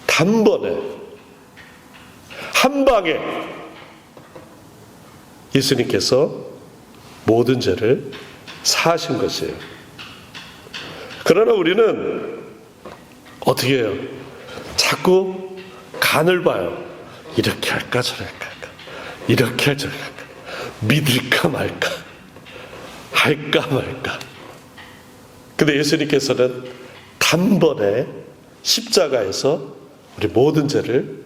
단번에, 한 방에 예수님께서 모든 죄를 사하신 것이에요. 그러나 우리는 어떻게 해요? 자꾸 간을 봐요. 이렇게 할까 저렇게 할까, 이렇게 할까 저렇게 할까, 믿을까 말까, 할까 말까. 근데 예수님께서는 단번에 십자가에서 우리 모든 죄를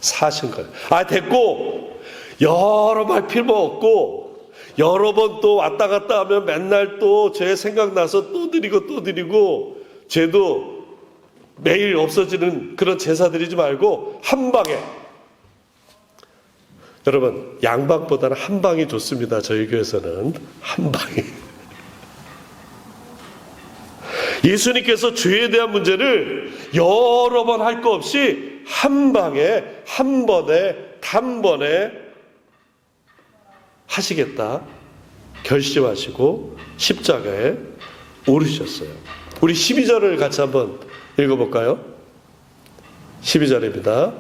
사신 거예요. 됐고, 여러 말 필요 없고, 여러 번 또 왔다 갔다 하면 맨날 또 죄 생각나서 또 드리고, 죄도 매일 없어지는 그런 제사 드리지 말고, 한 방에. 여러분, 양방보다는 한 방이 좋습니다. 저희 교회에서는 한 방이. 예수님께서 죄에 대한 문제를 여러 번 할 거 없이 한 방에, 한 번에, 단번에 하시겠다 결심하시고 십자가에 오르셨어요. 우리 12절을 같이 한번 읽어볼까요? 12절입니다.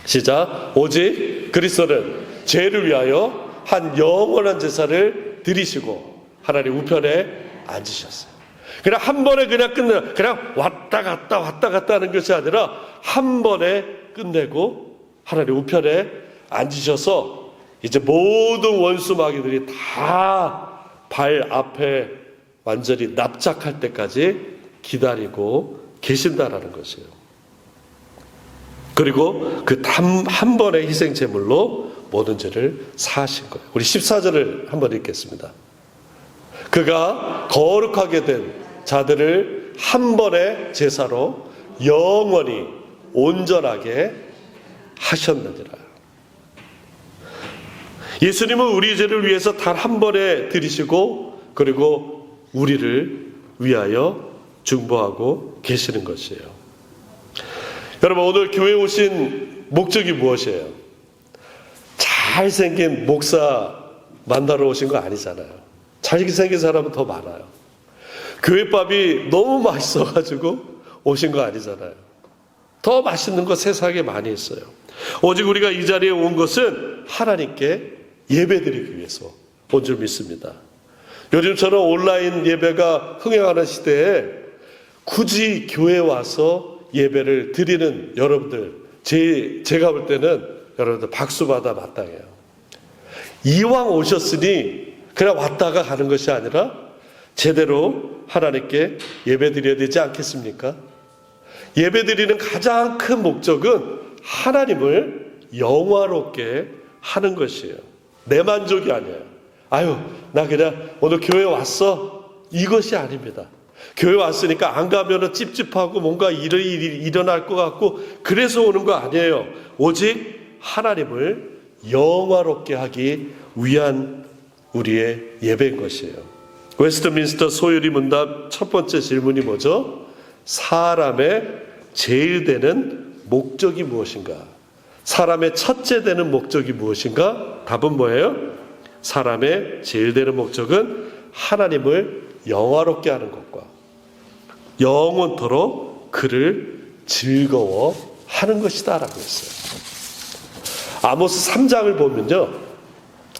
시작. 오직 그리스도는 죄를 위하여 한 영원한 제사를 드리시고 하나님 우편에 앉으셨어요. 그냥 한 번에 그냥 끝내, 그냥 왔다 갔다 하는 것이 아니라 한 번에 끝내고 하나님 우편에 앉으셔서 이제 모든 원수 마귀들이 다 발 앞에 완전히 납작할 때까지 기다리고 계신다라는 것이에요. 그리고 그 한 번의 희생 제물로 모든 죄를 사하신 거예요. 우리 14절을 한번 읽겠습니다. 그가 거룩하게 된 자들을 한 번의 제사로 영원히 온전하게 하셨느니라. 예수님은 우리 죄를 위해서 단 한 번에 드리시고 그리고 우리를 위하여 중보하고 계시는 것이에요. 여러분, 오늘 교회에 오신 목적이 무엇이에요? 잘생긴 목사 만나러 오신 거 아니잖아요. 잘생긴 사람은 더 많아요. 교회밥이 너무 맛있어가지고 오신 거 아니잖아요. 더 맛있는 거 세상에 많이 있어요. 오직 우리가 이 자리에 온 것은 하나님께 예배드리기 위해서 온 줄 믿습니다. 요즘처럼 온라인 예배가 흥행하는 시대에 굳이 교회에 와서 예배를 드리는 여러분들, 제가 볼 때는 여러분들 박수 받아 마땅해요. 이왕 오셨으니 그냥 왔다가 가는 것이 아니라 제대로 하나님께 예배 드려야 되지 않겠습니까? 예배 드리는 가장 큰 목적은 하나님을 영화롭게 하는 것이에요. 내 만족이 아니에요. 나 그냥 오늘 교회 왔어. 이것이 아닙니다. 교회 왔으니까 안 가면은 찝찝하고 뭔가 일이 일어날 것 같고 그래서 오는 거 아니에요. 오직 하나님을 영화롭게 하기 위한 우리의 예배인 것이에요. 웨스트민스터 소유리 문답 첫 번째 질문이 뭐죠? 사람의 제일 되는 목적이 무엇인가? 사람의 첫째 되는 목적이 무엇인가? 답은 뭐예요? 사람의 제일 되는 목적은 하나님을 영화롭게 하는 것과 영원토록 그를 즐거워하는 것이다 라고 했어요. 아모스 3장을 보면요,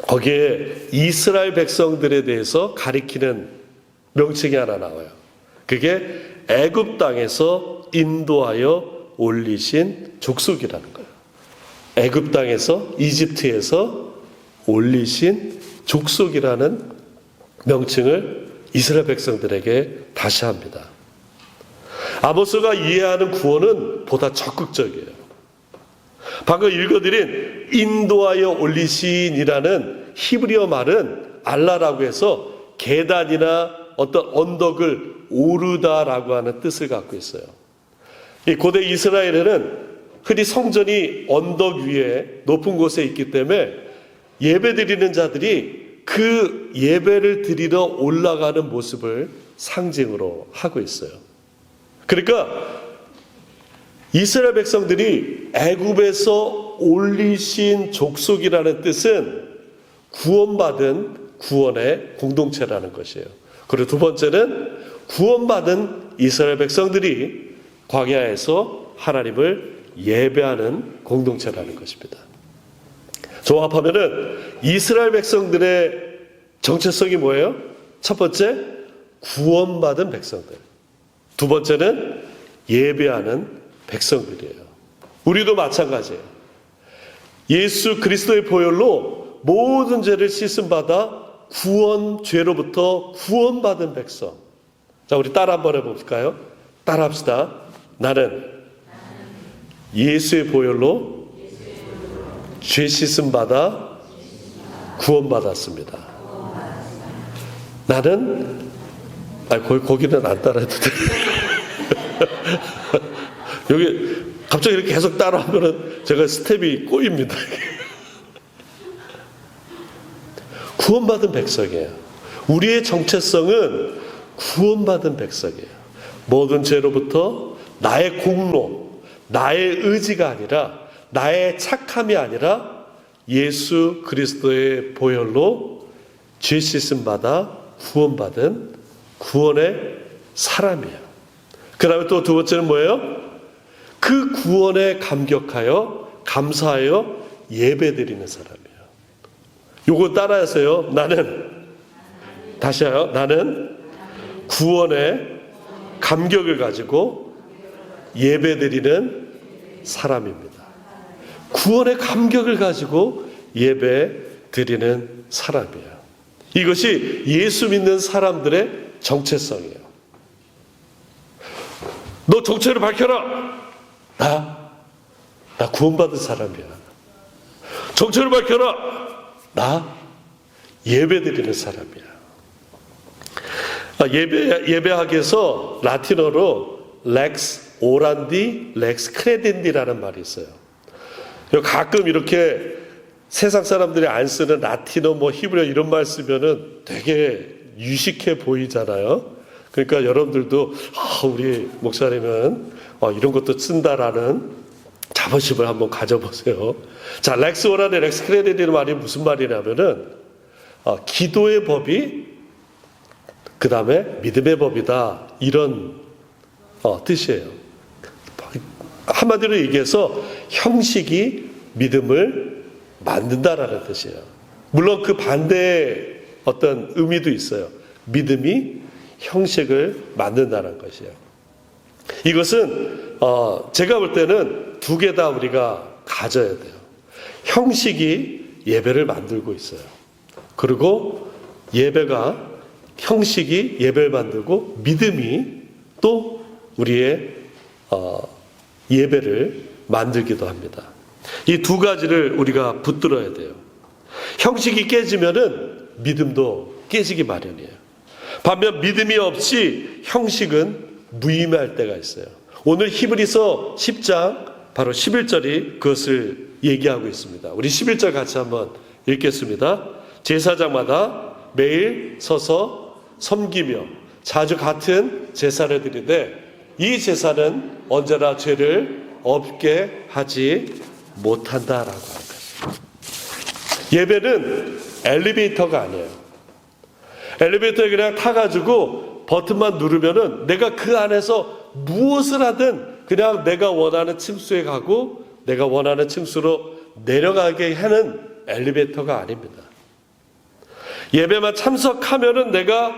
거기에 이스라엘 백성들에 대해서 가리키는 명칭이 하나 나와요. 그게 애굽 땅에서 인도하여 올리신 족속이라는 거예요. 애굽 땅에서, 이집트에서 올리신 족속이라는 명칭을 이스라엘 백성들에게 다시 합니다. 아모스가 이해하는 구원은 보다 적극적이에요. 방금 읽어드린 인도하여 올리신이라는 히브리어 말은 알라라고 해서 계단이나 어떤 언덕을 오르다라고 하는 뜻을 갖고 있어요. 이 고대 이스라엘에는 흔히 성전이 언덕 위에 높은 곳에 있기 때문에 예배 드리는 자들이 그 예배를 드리러 올라가는 모습을 상징으로 하고 있어요. 그러니까 이스라엘 백성들이 애굽에서 올리신 족속이라는 뜻은 구원받은 구원의 공동체라는 것이에요. 그리고 두 번째는 구원받은 이스라엘 백성들이 광야에서 하나님을 예배하는 공동체라는 것입니다. 종합하면은 이스라엘 백성들의 정체성이 뭐예요? 첫 번째, 구원받은 백성들. 두 번째는 예배하는 백성들이에요. 우리도 마찬가지예요. 예수 그리스도의 보혈로 모든 죄를 씻음받아 죄로부터 구원받은 백성. 자, 우리 따라 한번 해볼까요? 따라 합시다. 나는 예수의 보혈로 죄 씻음 받아 구원받았습니다. 나는 거기는 안 따라해도 돼. 여기 갑자기 이렇게 계속 따라하면은 제가 스텝이 꼬입니다. 구원받은 백성이에요. 우리의 정체성은 구원받은 백성이에요. 모든 죄로부터 나의 공로, 나의 의지가 아니라, 나의 착함이 아니라 예수 그리스도의 보혈로 죄 씻음 받아 구원받은 구원의 사람이에요. 그 다음에 또 두 번째는 뭐예요? 그 구원에 감격하여 감사하여 예배드리는 사람이에요. 요거 따라하세요. 나는 구원에 감격을 가지고 예배드리는 사람입니다. 구원의 감격을 가지고 예배드리는 사람이에요. 이것이 예수 믿는 사람들의 정체성이에요. 너 정체를 밝혀라. 나 구원받은 사람이야. 정체를 밝혀라. 나 예배드리는 사람이야. 예배학에서 라틴어로 렉스 오란디, 렉스 크레덴디라는 말이 있어요. 가끔 이렇게 세상 사람들이 안 쓰는 라틴어, 히브리어 이런 말 쓰면은 되게 유식해 보이잖아요. 그러니까 여러분들도 우리 목사님은 이런 것도 쓴다라는 자부심을 한번 가져보세요. 자, 렉스 오란디, 렉스 크레덴디는 말이 무슨 말이냐면은 기도의 법이 그 다음에 믿음의 법이다, 이런 뜻이에요. 한마디로 얘기해서 형식이 믿음을 만든다라는 뜻이에요. 물론 그 반대의 어떤 의미도 있어요. 믿음이 형식을 만든다는 것이에요. 이것은 제가 볼 때는 두 개 다 우리가 가져야 돼요. 형식이 예배를 만들고 있어요. 그리고 형식이 예배를 만들고 믿음이 또 우리의 예배를 만들기도 합니다. 이 두 가지를 우리가 붙들어야 돼요. 형식이 깨지면은 믿음도 깨지기 마련이에요. 반면 믿음이 없이 형식은 무의미할 때가 있어요. 오늘 히브리서 10장 바로 11절이 그것을 얘기하고 있습니다. 우리 11절 같이 한번 읽겠습니다. 제사장마다 매일 서서 섬기며 자주 같은 제사를 드리되 이 제사는 언제나 죄를 없게 하지 못한다라고 하는 것입니다. 예배는 엘리베이터가 아니에요. 엘리베이터에 그냥 타가지고 버튼만 누르면은 내가 그 안에서 무엇을 하든 그냥 내가 원하는 층수에 가고 내가 원하는 층수로 내려가게 하는 엘리베이터가 아닙니다. 예배만 참석하면은 내가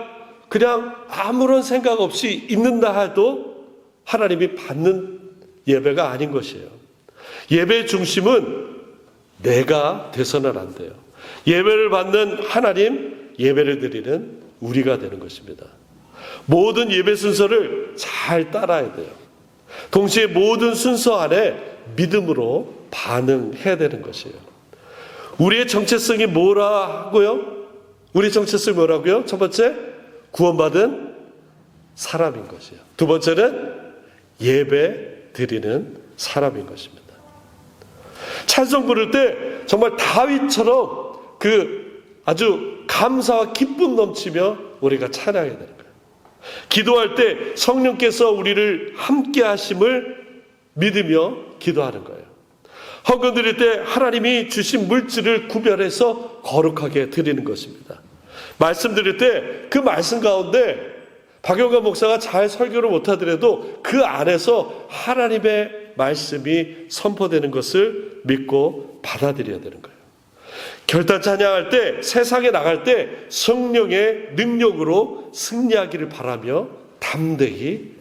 그냥 아무런 생각 없이 있는다 해도 하나님이 받는 예배가 아닌 것이에요. 예배의 중심은 내가 돼서는 안 돼요. 예배를 받는 하나님, 예배를 드리는 우리가 되는 것입니다. 모든 예배 순서를 잘 따라야 돼요. 동시에 모든 순서 안에 믿음으로 반응해야 되는 것이에요. 우리의 정체성이 뭐라고요? 우리의 정체성이 뭐라고요? 첫 번째, 구원받은 사람인 것이에요. 두 번째는 예배 드리는 사람인 것입니다. 찬송 부를 때 정말 다윗처럼 아주 감사와 기쁨 넘치며 우리가 찬양해야 되는 거예요. 기도할 때 성령께서 우리를 함께 하심을 믿으며 기도하는 거예요. 헌금 드릴 때 하나님이 주신 물질을 구별해서 거룩하게 드리는 것입니다. 말씀 드릴 때 그 말씀 가운데 박용관 목사가 잘 설교를 못하더라도 그 안에서 하나님의 말씀이 선포되는 것을 믿고 받아들여야 되는 거예요. 결단 찬양할 때, 세상에 나갈 때 성령의 능력으로 승리하기를 바라며 담대히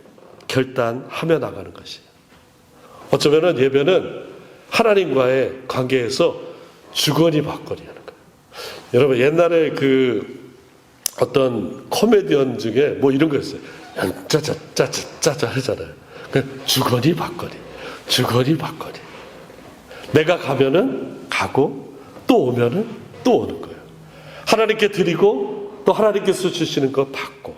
결단하며 나가는 것이에요. 어쩌면 예배는 하나님과의 관계에서 주거니 받거니 하는 거예요. 여러분, 옛날에 어떤 코미디언 중에 뭐 이런 거였어요. 짜짜 하잖아요. 주거니 받거니, 주거니 받거니. 내가 가면은 가고 또 오면은 또 오는 거예요. 하나님께 드리고 또 하나님께서 주시는 거 받고.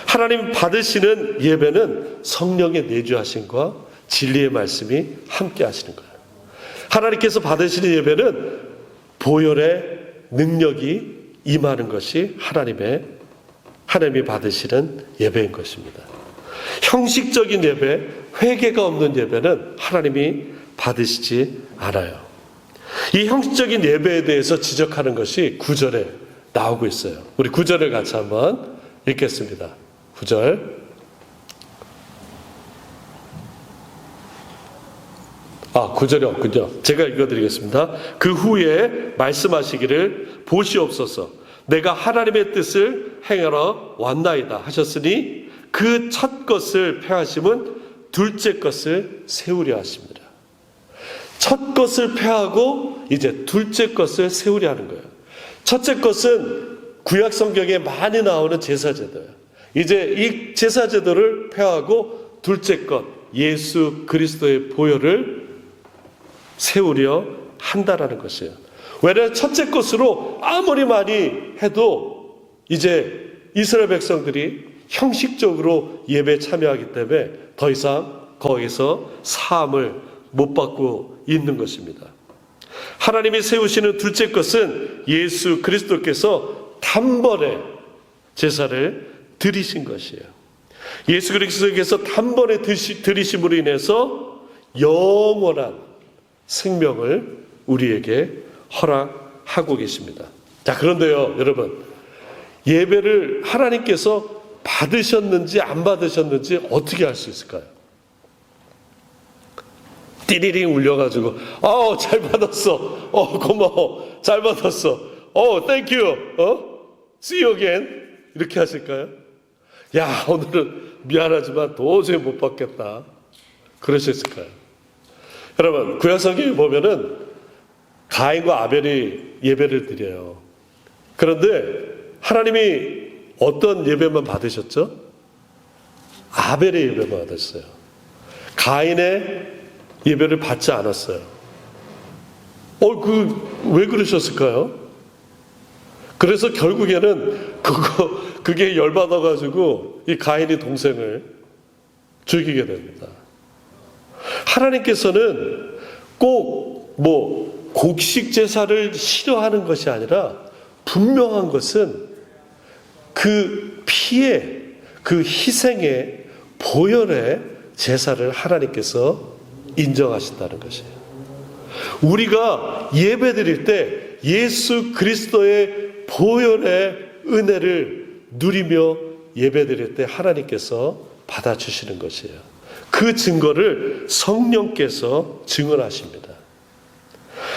하나님 받으시는 예배는 성령의 내주하심과 진리의 말씀이 함께 하시는 거예요. 하나님께서 받으시는 예배는 보혈의 능력이 임하는 것이 하나님이 받으시는 예배인 것입니다. 형식적인 예배, 회개가 없는 예배는 하나님이 받으시지 않아요. 이 형식적인 예배에 대해서 지적하는 것이 9절에 나오고 있어요. 우리 9절을 같이 한번 읽겠습니다. 9절. 9절이 없군요. 제가 읽어드리겠습니다. 그 후에 말씀하시기를 보시옵소서. 내가 하나님의 뜻을 행하러 왔나이다 하셨으니 그 첫 것을 폐하심은 둘째 것을 세우려 하십니다. 첫 것을 폐하고 이제 둘째 것을 세우려 하는 거예요. 첫째 것은 구약 성경에 많이 나오는 제사제도예요. 이제 이 제사제도를 폐하고 둘째 것, 예수 그리스도의 보혈을 세우려 한다라는 것이에요. 왜냐하면 첫째 것으로 아무리 많이 해도 이제 이스라엘 백성들이 형식적으로 예배에 참여하기 때문에 더 이상 거기서 사함을 못 받고 있는 것입니다. 하나님이 세우시는 둘째 것은 예수 그리스도께서 단번에 제사를 드리신 것이에요. 예수 그리스도께서 단번에 드리심으로 인해서 영원한 생명을 우리에게 허락하고 계십니다. 자, 그런데요, 여러분, 예배를 하나님께서 받으셨는지 안 받으셨는지 어떻게 알 수 있을까요? 띠리링 울려가지고 잘 받았어, 고마워, 잘 받았어, 땡큐, see you again 이렇게 하실까요? 야, 오늘은 미안하지만 도저히 못 받겠다 그러셨을까요? 여러분, 구약 성경에 보면은 가인과 아벨이 예배를 드려요. 그런데 하나님이 어떤 예배만 받으셨죠? 아벨의 예배만 받았어요. 가인의 예배를 받지 않았어요. 왜 그러셨을까요? 그래서 결국에는 그게 열받아가지고 이 가인이 동생을 죽이게 됩니다. 하나님께서는 꼭 곡식 제사를 싫어하는 것이 아니라 분명한 것은 그 피의, 그 희생의 보혈의 제사를 하나님께서 인정하신다는 것이에요. 우리가 예배 드릴 때 예수 그리스도의 보혈의 은혜를 누리며 예배 드릴 때 하나님께서 받아주시는 것이에요. 그 증거를 성령께서 증언하십니다.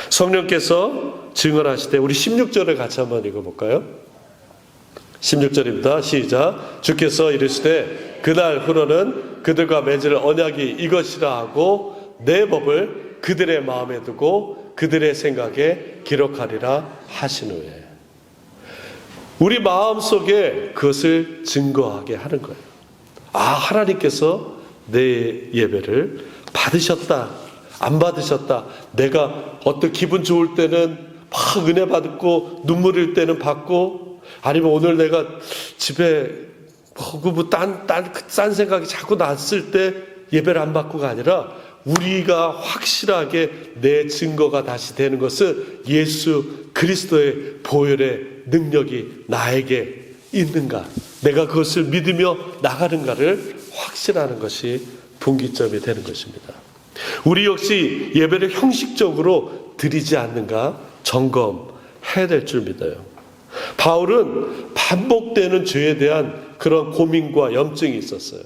성령께서 증언하실 때 우리 16절을 같이 한번 읽어볼까요? 16절입니다. 시작. 주께서 이르시되 그날 후로는 그들과 맺을 언약이 이것이라 하고 내 법을 그들의 마음에 두고 그들의 생각에 기록하리라 하신 후에 우리 마음속에 그것을 증거하게 하는 거예요. 하나님께서 내 예배를 받으셨다, 안 받으셨다. 내가 어떤 기분 좋을 때는 막 은혜 받고 눈물 흘릴 때는 받고, 아니면 오늘 내가 집에 딴 생각이 자꾸 났을 때 예배를 안 받고가 아니라 우리가 확실하게 내 증거가 다시 되는 것은 예수 그리스도의 보혈의 능력이 나에게 있는가, 내가 그것을 믿으며 나가는가를 확신하는 것이 분기점이 되는 것입니다. 우리 역시 예배를 형식적으로 드리지 않는가 점검해야 될 줄 믿어요. 바울은 반복되는 죄에 대한 그런 고민과 염증이 있었어요.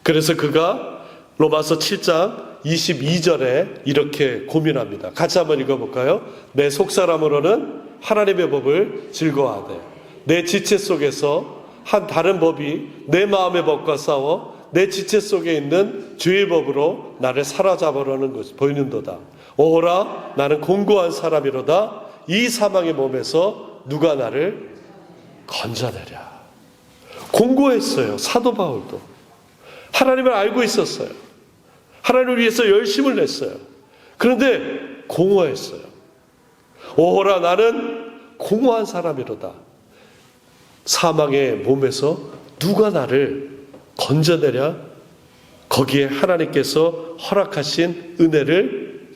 그래서 그가 로마서 7장 22절에 이렇게 고민합니다. 같이 한번 읽어볼까요? 내 속사람으로는 하나님의 법을 즐거워하되 내 지체 속에서 한 다른 법이 내 마음의 법과 싸워 내 지체 속에 있는 죄의 법으로 나를 사로잡으려는 것이 보이는도다. 오호라 나는 공고한 사람이로다. 이 사망의 몸에서 누가 나를 건져내랴. 공고했어요. 사도 바울도 하나님을 알고 있었어요. 하나님을 위해서 열심을 냈어요. 그런데 공허했어요. 오호라 나는 공허한 사람이로다. 사망의 몸에서 누가 나를 건져내랴. 거기에 하나님께서 허락하신 은혜를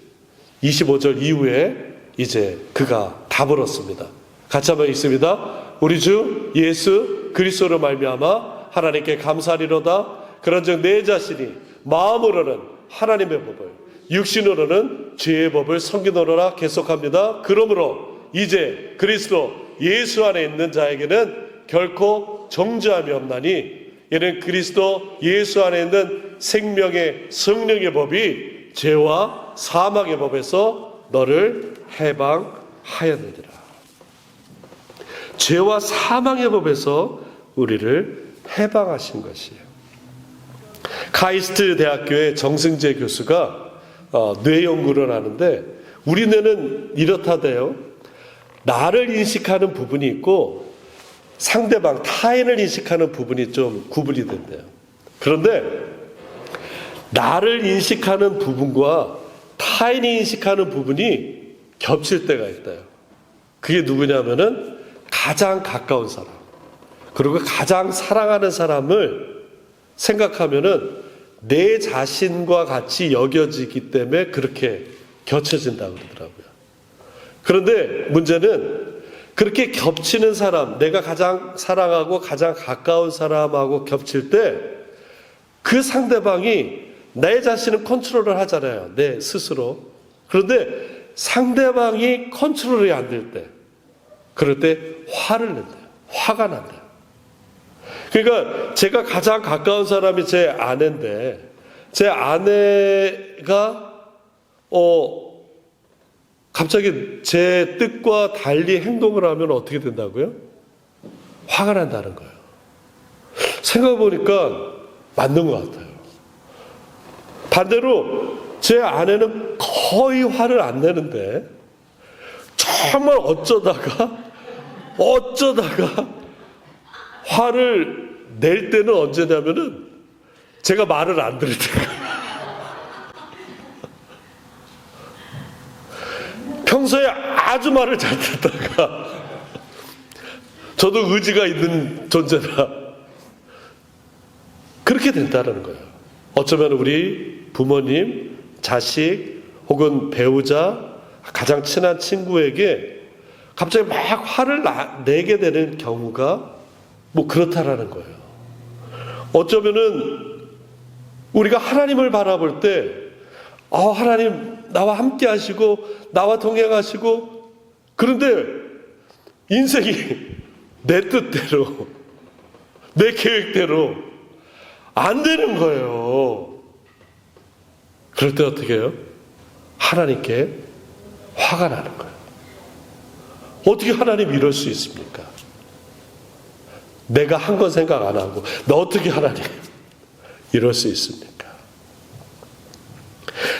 25절 이후에 이제 그가 답을 얻습니다. 같이 한번 읽습니다. 우리 주 예수 그리스도로 말미암아 하나님께 감사하리로다. 그런즉 내 자신이 마음으로는 하나님의 법을 육신으로는 죄의 법을 섬기노라. 계속합니다. 그러므로 이제 그리스도 예수 안에 있는 자에게는 결코 정죄함이 없나니 이는 그리스도 예수 안에 있는 생명의 성령의 법이 죄와 사망의 법에서 너를 해방하였느니라. 죄와 사망의 법에서 우리를 해방하신 것이에요. 카이스트 대학교의 정승재 교수가 뇌 연구를 하는데 우리 뇌는 이렇다대요. 나를 인식하는 부분이 있고 상대방 타인을 인식하는 부분이 좀 구분이 된대요. 그런데 나를 인식하는 부분과 타인이 인식하는 부분이 겹칠 때가 있대요. 그게 누구냐면은 가장 가까운 사람 그리고 가장 사랑하는 사람을 생각하면은 내 자신과 같이 여겨지기 때문에 그렇게 겹쳐진다고 그러더라고요. 그런데 문제는 그렇게 겹치는 사람, 내가 가장 사랑하고 가장 가까운 사람하고 겹칠 때 그 상대방이 내 자신은 컨트롤을 하잖아요. 내 스스로. 그런데 상대방이 컨트롤이 안 될 때, 그럴 때 화를 낸대요. 화가 난대요. 그러니까 제가 가장 가까운 사람이 제 아내인데 제 아내가 갑자기 제 뜻과 달리 행동을 하면 어떻게 된다고요? 화가 난다는 거예요. 생각해보니까 맞는 것 같아요. 반대로 제 아내는 거의 화를 안 내는데 정말 어쩌다가 화를 낼 때는 언제냐면은 제가 말을 안 들을 때가 평소에 아주 말을 잘 듣다가 저도 의지가 있는 존재라 그렇게 된다는 거예요. 어쩌면 우리 부모님, 자식 혹은 배우자, 가장 친한 친구에게 갑자기 막 화를 내게 되는 경우가 뭐 그렇다라는 거예요. 어쩌면은 우리가 하나님을 바라볼 때 하나님 나와 함께 하시고 나와 동행하시고 그런데 인생이 내 뜻대로 내 계획대로 안 되는 거예요. 그럴 때 어떻게 해요? 하나님께 화가 나는 거예요. 어떻게 하나님 이럴 수 있습니까? 내가 한 건 생각 안 하고 너 어떻게 하나님 이럴 수 있습니까?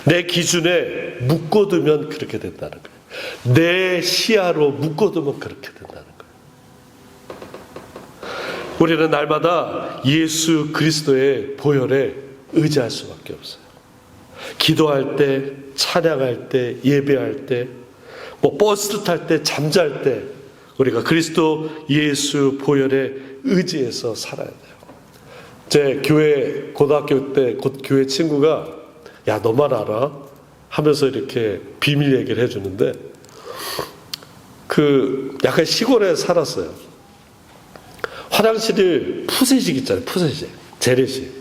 내 기준에 묶어두면 그렇게 된다는 거예요. 내 시야로 묶어두면 그렇게 된다는 거예요. 우리는 날마다 예수 그리스도의 보혈에 의지할 수밖에 없어요. 기도할 때, 찬양할 때, 예배할 때, 버스 탈 때, 잠잘 때 우리가 그리스도 예수 보혈에 의지해서 살아야 돼요. 제 교회 고등학교 때 교회 친구가 야 너만 알아? 하면서 이렇게 비밀 얘기를 해주는데 약간 시골에 살았어요. 화장실이 푸세식 있잖아요. 푸세식, 재래식.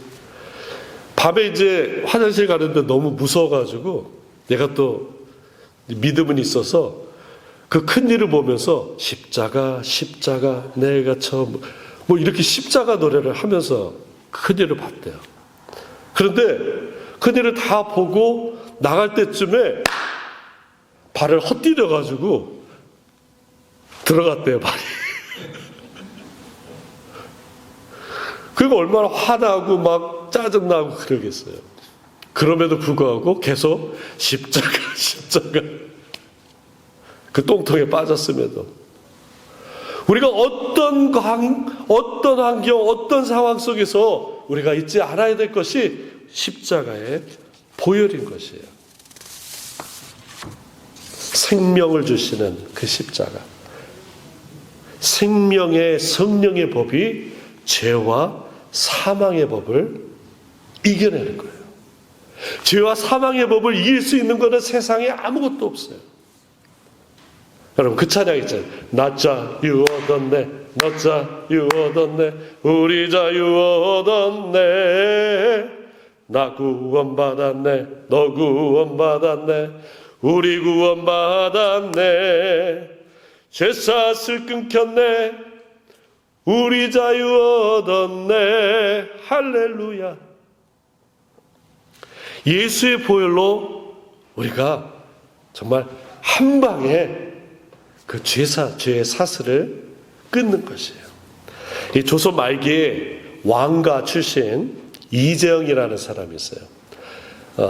밤에 이제 화장실 가는데 너무 무서워가지고 얘가 또 믿음은 있어서 그 큰 일을 보면서 십자가 내가 처음 뭐 이렇게 십자가 노래를 하면서 큰일을 봤대요. 그런데 큰일을 다 보고 나갈 때쯤에 발을 헛디뎌가지고 들어갔대요, 발이. 그리고 얼마나 화나고 막 짜증나고 그러겠어요. 그럼에도 불구하고 계속 십자가 그 똥통에 빠졌음에도 우리가 어떤 환경, 어떤 상황 속에서 우리가 잊지 않아야 될 것이 십자가의 보혈인 것이에요. 생명을 주시는 그 십자가. 생명의 성령의 법이 죄와 사망의 법을 이겨내는 거예요. 죄와 사망의 법을 이길 수 있는 것은 세상에 아무것도 없어요. 여러분 그 찬양 있잖아요. 나 자유 얻었네, 너 자유 얻었네, 우리 자유 얻었네, 나 구원받았네, 너 구원받았네, 우리 구원받았네, 죄사슬 끊겼네, 우리 자유 얻었네. 할렐루야. 예수의 보혈로 우리가 정말 한 방에 그 죄의 사슬을 끊는 것이에요. 이 조선 말기에 왕가 출신 이재영이라는 사람이 있어요.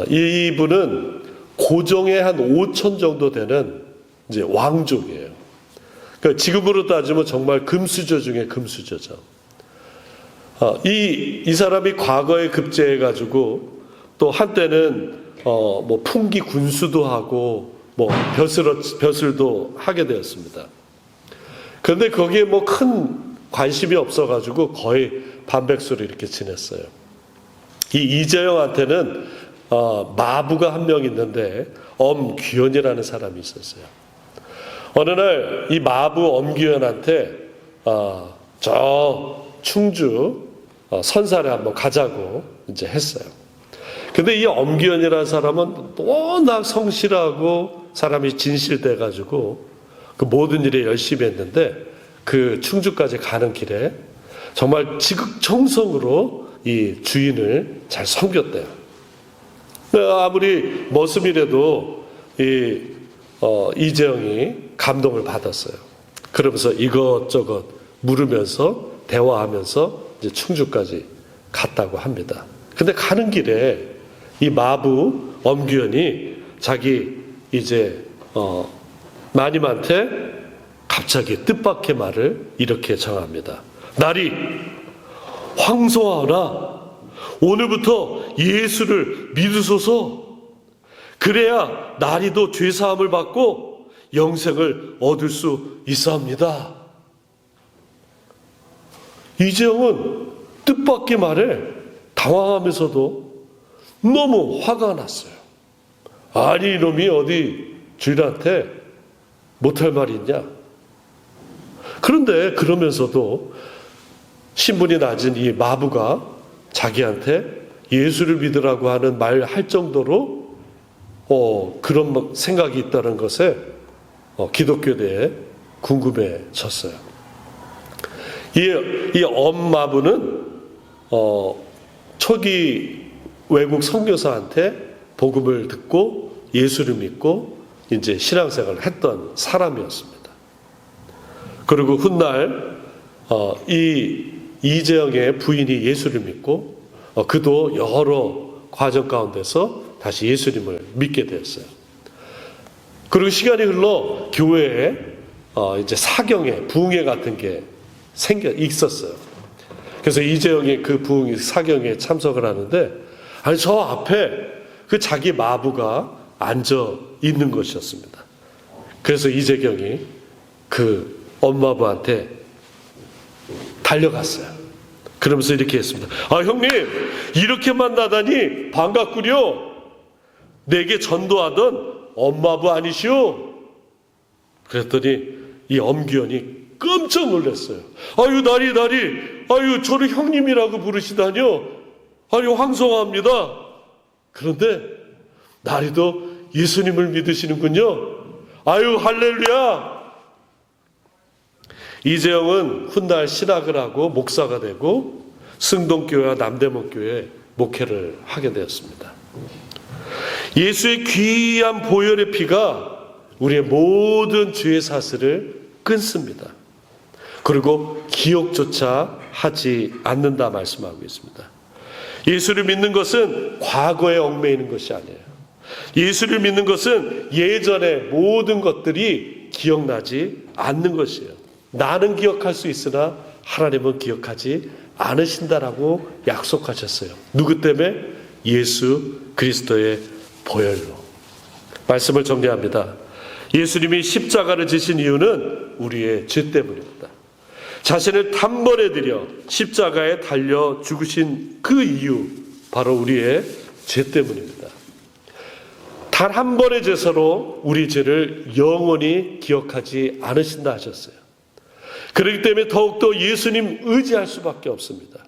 이분은 고종의 한 5천 정도 되는 이제 왕족이에요. 그러니까 지금으로 따지면 정말 금수저 중에 금수저죠. 이 사람이 과거에 급제해가지고 또 한때는 뭐 풍기 군수도 하고 뭐 벼슬도 하게 되었습니다. 그런데 거기에 뭐 큰 관심이 없어가지고 거의 반백수로 이렇게 지냈어요. 이 이재영한테는 마부가 한 명 있는데 엄귀현이라는 사람이 있었어요. 어느 날 이 마부 엄귀현한테 저 충주 선사를 한번 가자고 이제 했어요. 근데 이 엄귀현이라는 사람은 워낙 성실하고 사람이 진실돼가지고 그 모든 일에 열심히 했는데 그 충주까지 가는 길에 정말 지극정성으로 이 주인을 잘 섬겼대요. 아무리 머슴이라도 이재영이 감동을 받았어요. 그러면서 이것저것 물으면서 대화하면서 이제 충주까지 갔다고 합니다. 근데 가는 길에 이 마부 엄규현이 자기 이제 마님한테 갑자기 뜻밖의 말을 이렇게 정합니다. 나리 황송하오나 오늘부터 예수를 믿으소서. 그래야 나리도 죄사함을 받고 영생을 얻을 수 있사옵니다. 이재영은 뜻밖의 말에 당황하면서도 너무 화가 났어요. 아니 이놈이 어디 주인한테 못할 말이 있냐. 그런데 그러면서도 신분이 낮은 이 마부가 자기한테 예수를 믿으라고 하는 말 할 정도로 그런 생각이 있다는 것에 기독교에 대해 궁금해졌어요. 이 엄마부는 초기 외국 선교사한테 복음을 듣고 예수를 믿고 이제 신앙생활을 했던 사람이었습니다. 그리고 훗날 이 이재영의 부인이 예수를 믿고 그도 여러 과정 가운데서 다시 예수님을 믿게 되었어요. 그리고 시간이 흘러 교회에 이제 사경회, 부흥회 같은 게 있었어요. 그래서 이재영이 그 부흥회 사경회에 참석을 하는데 아니 저 앞에 그 자기 마부가 앉아 있는 것이었습니다. 그래서 이재경이 그 엄마부한테 달려갔어요. 그러면서 이렇게 했습니다. 아 형님 이렇게 만나다니 반갑구려. 내게 전도하던 엄마부 아니시오? 그랬더니 이 엄기현이 깜짝 놀랐어요. 아유 나리 아유 저를 형님이라고 부르시다뇨. 아유 황송합니다. 그런데 나리도 예수님을 믿으시는군요. 아유 할렐루야. 이재영은 훗날 신학을 하고 목사가 되고 승동교회와 남대문교회 목회를 하게 되었습니다. 예수의 귀한 보혈의 피가 우리의 모든 죄의 사슬을 끊습니다. 그리고 기억조차 하지 않는다 말씀하고 있습니다. 예수를 믿는 것은 과거에 얽매이는 것이 아니에요. 예수를 믿는 것은 예전의 모든 것들이 기억나지 않는 것이에요. 나는 기억할 수 있으나 하나님은 기억하지 않으신다라고 약속하셨어요. 누구 때문에? 예수 그리스도의 보혈로. 말씀을 정리합니다. 예수님이 십자가를 지신 이유는 우리의 죄 때문입니다. 자신을 단번에 들여 십자가에 달려 죽으신 그 이유, 바로 우리의 죄 때문입니다. 단 한 번의 제사로 우리 죄를 영원히 기억하지 않으신다 하셨어요. 그렇기 때문에 더욱더 예수님 의지할 수밖에 없습니다.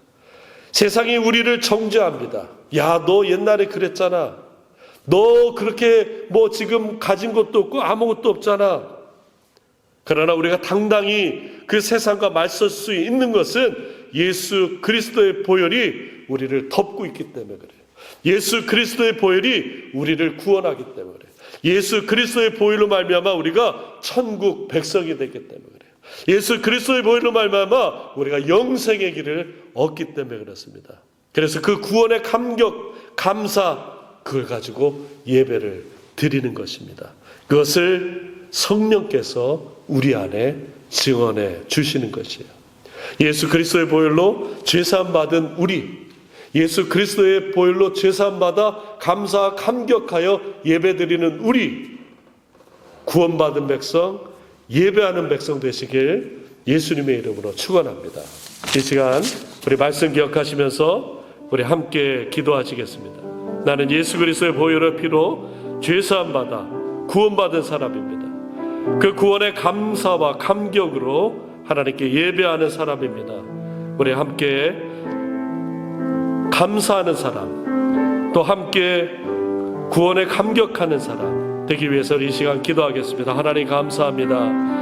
세상이 우리를 정죄합니다. 야, 너 옛날에 그랬잖아. 너 그렇게 지금 가진 것도 없고 아무것도 없잖아. 그러나 우리가 당당히 그 세상과 맞설 수 있는 것은 예수 그리스도의 보혈이 우리를 덮고 있기 때문에 그래요. 예수 그리스도의 보혈이 우리를 구원하기 때문에 그래요. 예수 그리스도의 보혈로 말미암아 우리가 천국 백성이 됐기 때문에 그래요. 예수 그리스도의 보혈로 말미암아 우리가 영생의 길을 얻기 때문에 그렇습니다. 그래서 그 구원의 감격, 감사, 그걸 가지고 예배를 드리는 것입니다. 그것을 성령께서 우리 안에 증언해 주시는 것이에요. 예수 그리스도의 보혈로 죄사함 받은 우리, 예수 그리스도의 보혈로 죄사함 받아 감사 감격하여 예배드리는 우리, 구원받은 백성, 예배하는 백성 되시길 예수님의 이름으로 축원합니다. 이 시간 우리 말씀 기억하시면서 우리 함께 기도하시겠습니다. 나는 예수 그리스도의 보혈의 피로 죄사함 받아 구원받은 사람입니다. 그 구원의 감사와 감격으로 하나님께 예배하는 사람입니다. 우리 함께 감사하는 사람, 또 함께 구원에 감격하는 사람 되기 위해서 이 시간 기도하겠습니다. 하나님 감사합니다.